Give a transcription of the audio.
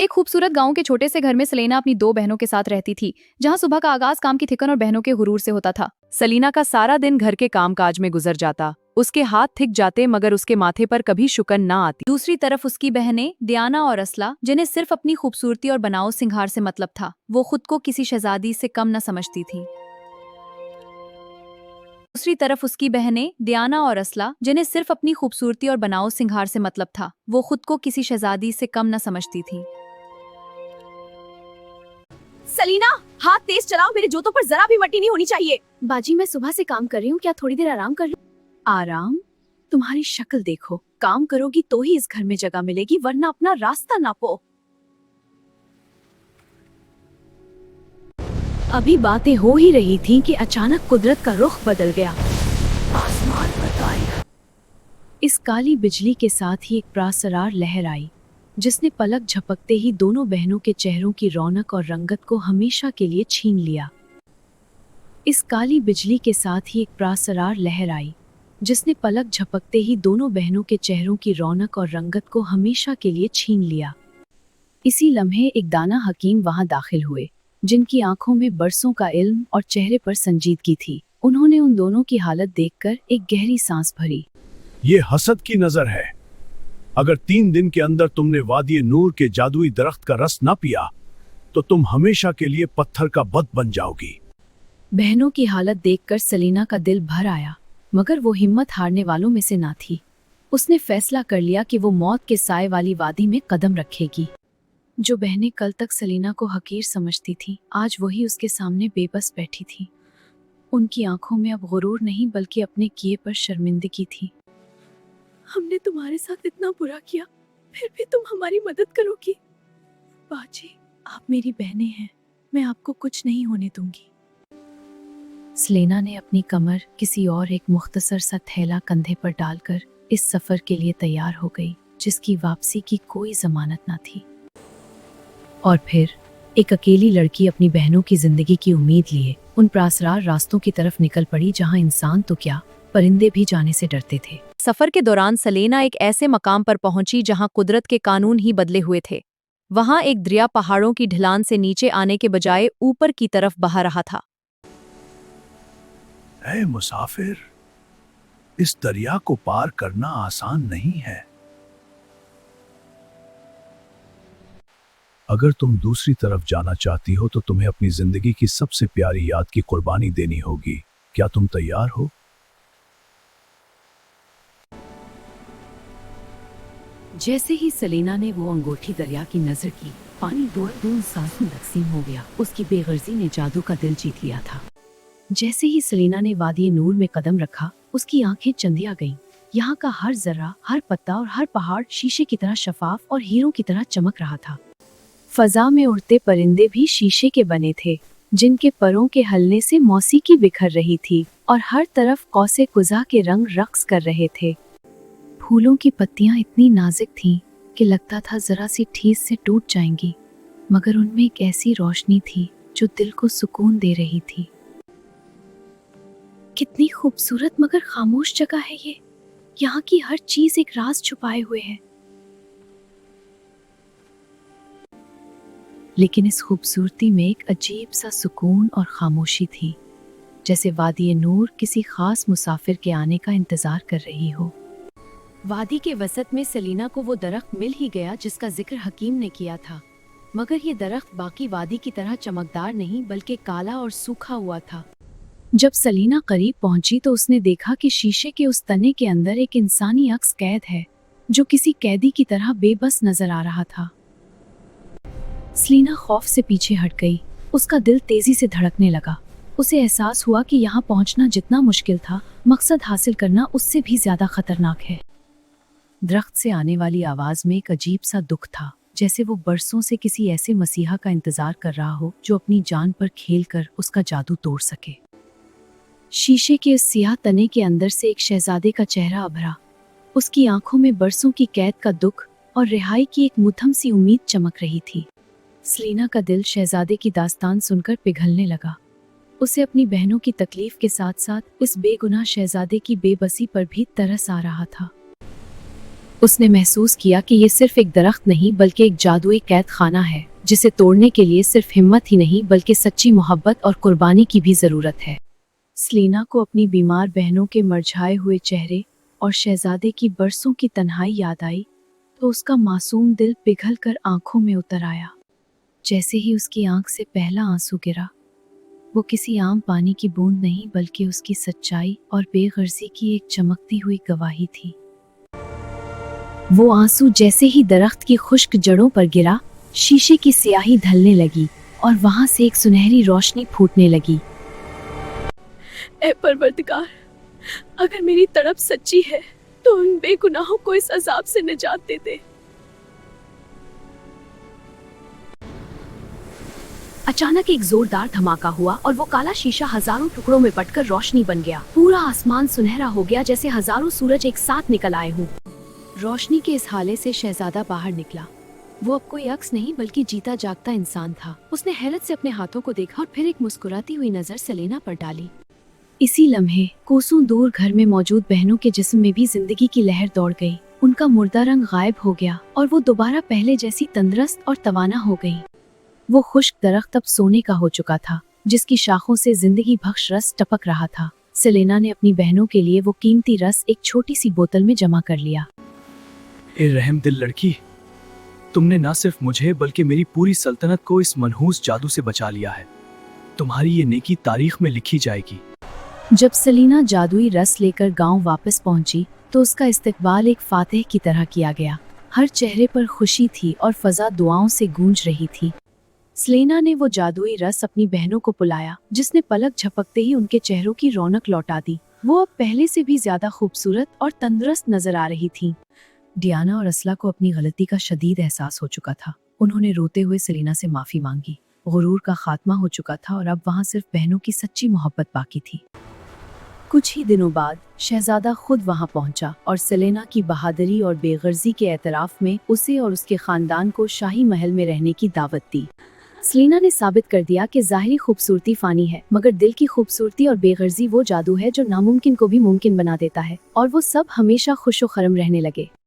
एक खूबसूरत गांव के छोटे से घर में सलीना अपनी दो बहनों के साथ रहती थी, जहां सुबह का आगाज काम की थिकन और बहनों के हुरूर से होता था। सलीना का सारा दिन घर के कामकाज में गुजर जाता, उसके हाथ थिक जाते मगर उसके माथे पर कभी शुकन ना आती। दूसरी तरफ उसकी बहनें दियाना और असला, जिन्हें सिर्फ अपनी खूबसूरती और बनाओ सिंगार से मतलब था, वो खुद को किसी शहजादी से कम न समझती थी। दूसरी तरफ उसकी बहनें दियाना और असला, जिन्हें सिर्फ अपनी खूबसूरती और बनाओ सिंगार से मतलब था, वो खुद को किसी शहजादी से कम न समझती थी। सलीना, हाथ तेज चलाओ, मेरे जूतों पर जरा भी मट्टी नहीं होनी चाहिए। बाजी, मैं सुबह से काम कर रही हूँ, क्या थोड़ी देर आराम कर लूं? आराम? तुम्हारी शक्ल देखो, काम करोगी तो ही इस घर में जगह मिलेगी, वरना अपना रास्ता नापो। अभी बातें हो ही रही थीं कि अचानक कुदरत का रुख बदल गया। आसमान बताया। इस काली बिजली के साथ ही एक प्रासरार लहर आई, जिसने पलक झपकते ही दोनों बहनों के चेहरों की रौनक और रंगत को हमेशा के लिए छीन लिया। इस काली बिजली के साथ ही एक प्रासरार लहर आई, जिसने पलक झपकते ही दोनों बहनों के चेहरों की रौनक और रंगत को हमेशा के लिए छीन लिया। इसी लम्हे एक दाना हकीम वहां दाखिल हुए, जिनकी आंखों में बरसों का इल्म और चेहरे पर संजीदगी थी। उन्होंने उन दोनों की हालत देखकर एक गहरी सांस भरी। ये हसद की नजर है। अगर 3 दिन के अंदर तुमने वादी नूर के जादुई दरख्त का रस न पिया तो तुम हमेशा के लिए पत्थर का बत बन जाओगी। बहनों की हालत देखकर सलीना का दिल भर आया, मगर वो हिम्मत हारने वालों में से ना थी। उसने फैसला कर लिया कि वो मौत के साए वाली वादी में कदम रखेगी। जो बहनें कल तक सलीना को हकीर समझती थीं, आज वही उसके सामने बेबस बैठी थीं। उनकी आंखों में अब गुरूर नहीं बल्कि अपने किए पर शर्मिंदगी थी। हमने तुम्हारे साथ इतना बुरा किया, फिर भी तुम हमारी मदद करोगी? बाजी, आप मेरी बहनें हैं, मैं आपको कुछ नहीं होने दूंगी। सलीना ने अपनी कमर किसी और एक मुख्तसर सा थैला कंधे पर डालकर इस सफर के लिए तैयार हो गई, जिसकी वापसी की कोई जमानत ना थी। और फिर एक अकेली लड़की अपनी बहनों की जिंदगी की उम्मीद लिए उन प्रासरार रास्तों की तरफ निकल पड़ी, जहां इंसान तो क्या, परिंदे भी जाने से डरते थे। सफर के दौरान सलीना एक ऐसे मकाम पर पहुंची जहां कुदरत के कानून ही बदले हुए थे। वहां एक दरिया पहाड़ों की ढलान से नीचे आने के बजाय ऊपर की तरफ बहा रहा था। ऐ मुसाफिर, इस दरिया को पार करना आसान नहीं है। अगर तुम दूसरी तरफ जाना चाहती हो तो तुम्हें अपनी जिंदगी की सबसे प्यारी याद की कुर्बानी देनी होगी। क्या तुम तैयार हो? जैसे ही सलीना ने वो अंगूठी दरिया की नजर की, पानी दूर दूर सांस में तकसीम हो गया। उसकी बेगर्जी ने जादू का दिल जीत लिया था। जैसे ही सलीना ने वादी नूर में कदम रखा, उसकी आंखें चंदिया गईं। यहाँ का हर जर्रा, हर पत्ता और हर पहाड़ शीशे की तरह शफाफ और हीरों की तरह चमक रहा था। फजा में उड़ते परिंदे भी शीशे के बने थे, जिनके परों के हलने से मौसीकी बिखर रही थी और हर तरफ कौसे कुजा के रंग रक्स कर रहे थे। फूलों की पत्तियां इतनी नाजुक थीं कि लगता था जरा सी ठीस से टूट जाएंगी, मगर उनमें एक ऐसी रोशनी थी जो दिल को सुकून दे रही थी। कितनी खूबसूरत मगर खामोश जगह है ये। यहाँ की हर चीज एक राज छुपाए हुए है। लेकिन इस खूबसूरती में एक अजीब सा सुकून और खामोशी थी, जैसे वादी नूर किसी खास मुसाफिर के आने का इंतजार कर रही हो। वादी के वसत में सलीना को वो दरख्त मिल ही गया जिसका जिक्र हकीम ने किया था, मगर ये दरख्त बाकी वादी की तरह चमकदार नहीं बल्कि काला और सूखा हुआ था। जब सलीना करीब पहुंची तो उसने देखा कि शीशे के उस तने के अंदर एक इंसानी अक्स कैद है, जो किसी कैदी की तरह बेबस नजर आ रहा था। सलीना खौफ से पीछे हट गई। उसका दिल तेजी से धड़कने लगा। उसे एहसास हुआ कि यहाँ पहुंचना जितना मुश्किल था, मकसद हासिल करना उससे भी ज्यादा खतरनाक है। दरख्त से आने वाली आवाज में एक अजीब सा दुख था, जैसे वो बरसों से किसी ऐसे मसीहा का इंतजार कर रहा हो जो अपनी जान पर खेलकर उसका जादू तोड़ सके। शीशे के उस सियाह तने के अंदर से एक शहजादे का चेहरा उभरा। उसकी आंखों में बरसों की कैद का दुख और रिहाई की एक मुथम सी उम्मीद चमक रही थी। सलीना का दिल शहजादे की दास्तान सुनकर पिघलने लगा। उसे अपनी बहनों की तकलीफ के साथ साथ इस बेगुनाह शहजादे की बेबसी पर भी तरस आ रहा था। اس نے محسوس کیا کہ یہ صرف ایک درخت نہیں بلکہ ایک جادوئی قید خانہ ہے جسے توڑنے کے لیے صرف ہمت ہی نہیں بلکہ سچی محبت اور قربانی کی بھی ضرورت ہے۔ سلینا کو اپنی بیمار بہنوں کے مرجھائے ہوئے چہرے اور شہزادے کی برسوں کی تنہائی یاد آئی تو اس کا معصوم دل پگھل کر آنکھوں میں اتر آیا۔ جیسے ہی اس کی آنکھ سے پہلا آنسو گرا، وہ کسی عام پانی کی بوند نہیں بلکہ اس کی سچائی اور بے غرضی کی ایک چمکتی ہوئی گواہی تھی۔ وہ آنسو جیسے ہی درخت کی خشک جڑوں پر گرا، شیشے کی سیاہی ڈھلنے لگی اور وہاں سے ایک سنہری روشنی پھوٹنے لگی۔ اے پروردگار، اگر میری تڑپ سچی ہے تو ان بے گناہوں کو اس عذاب سے نجات دے دے۔ اچانک ایک زوردار دھماکہ ہوا اور وہ کالا شیشہ ہزاروں ٹکڑوں میں بٹ کر روشنی بن گیا۔ پورا آسمان سنہرا ہو گیا جیسے ہزاروں سورج ایک ساتھ نکل آئے ہوں۔ روشنی کے اس حالے سے شہزادہ باہر نکلا۔ وہ اب کوئی عکس نہیں بلکہ جیتا جاگتا انسان تھا۔ اس نے حیرت سے اپنے ہاتھوں کو دیکھا اور پھر ایک مسکراتی ہوئی نظر سلینا پر ڈالی۔ اسی لمحے کوسوں دور گھر میں موجود بہنوں کے جسم میں بھی زندگی کی لہر دوڑ گئی۔ ان کا مردہ رنگ غائب ہو گیا اور وہ دوبارہ پہلے جیسی تندرست اور توانا ہو گئی۔ وہ خشک درخت اب سونے کا ہو چکا تھا، جس کی شاخوں سے زندگی بخش رس ٹپک رہا تھا۔ سلینا نے اپنی بہنوں کے لیے وہ قیمتی رس ایک چھوٹی سی بوتل میں جمع کر لیا۔ اے رحم دل لڑکی، تم نے نہ صرف مجھے بلکہ میری پوری سلطنت کو اس منحوس جادو سے بچا لیا ہے۔ تمہاری یہ نیکی تاریخ میں لکھی جائے گی۔ جب سلینا جادوئی رس لے کر گاؤں واپس پہنچی تو اس کا استقبال ایک فاتح کی طرح کیا گیا۔ ہر چہرے پر خوشی تھی اور فضا دعاؤں سے گونج رہی تھی۔ سلینا نے وہ جادوئی رس اپنی بہنوں کو پلایا، جس نے پلک جھپکتے ہی ان کے چہروں کی رونق لوٹا دی۔ وہ اب پہلے سے بھی زیادہ خوبصورت اور تندرست نظر آ رہی تھیں۔ ڈیانا اور اسلا کو اپنی غلطی کا شدید احساس ہو چکا تھا۔ انہوں نے روتے ہوئے سلینا سے معافی مانگی۔ غرور کا خاتمہ ہو چکا تھا اور اب وہاں صرف بہنوں کی سچی محبت باقی تھی۔ کچھ ہی دنوں بعد شہزادہ خود وہاں پہنچا اور سلینا کی بہادری اور بے غرضی کے اعتراف میں اسے اور اس کے خاندان کو شاہی محل میں رہنے کی دعوت دی۔ سلینا نے ثابت کر دیا کہ ظاہری خوبصورتی فانی ہے، مگر دل کی خوبصورتی اور بے غرضی وہ جادو ہے جو ناممکن کو بھی ممکن بنا دیتا ہے، اور وہ سب ہمیشہ خوش و خرم رہنے لگے۔